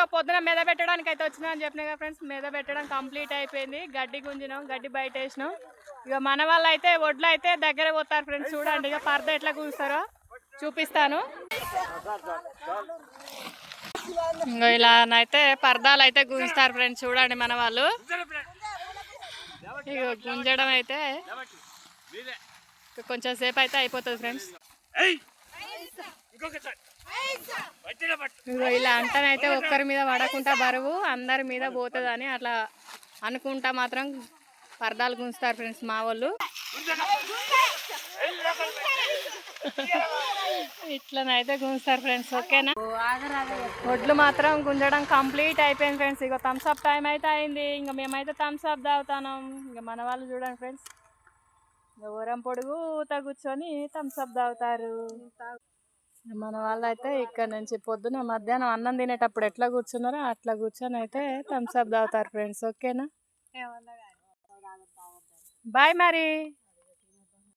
ఇక పొద్దున మీద పెట్టడానికి అయితే వచ్చినా అని చెప్పినా కదా ఫ్రెండ్స్. మీద పెట్టడం కంప్లీట్ అయిపోయింది. గడ్డి గుంజినాం, గడ్డి బయట వేసినాం. ఇక మన వాళ్ళు అయితే ఒడ్లు అయితే దగ్గర పోతారు ఫ్రెండ్స్. చూడండి ఇక పరద ఎట్లా కూస్తారో చూపిస్తాను. ఇంకా ఇలానైతే పరదాలు అయితే గుంజుతారు ఫ్రెండ్స్. చూడండి మన వాళ్ళు ఇక గుంజడం అయితే కొంచెం సేపు అయితే అయిపోతుంది ఫ్రెండ్స్. ఇలా అంటనైతే ఒక్కరి మీద పడకుండా బరువు అందరి మీద పోతుందని అట్లా అనుకుంటా మాత్రం పరదాలు గుంజుతారు ఫ్రెండ్స్ మా వాళ్ళు. ఇట్లనైతే గుంజుతారు ఫ్రెండ్స్. ఓకేనా, ఒడ్లు మాత్రం గుంజడం కంప్లీట్ అయిపోయింది ఫ్రెండ్స్. ఇక థమ్స్అప్ టైం అయితే అయింది. ఇంకా మేమైతే థమ్స్అప్ తాగుతాం. ఇంకా మన వాళ్ళు చూడండి ఫ్రెండ్స్, ఊరం పొడుగు కూర్చొని థమ్స్అప్ తాగుతారు. మన వాళ్ళు అయితే ఇక్కడ నుంచి పొద్దున మధ్యాహ్నం అన్నం తినేటప్పుడు ఎట్లా కూర్చున్నారో అట్లా కూర్చొని అయితే థమ్స్అప్ తాగుతారు ఫ్రెండ్స్. ఓకేనా, బాయ్ మరి.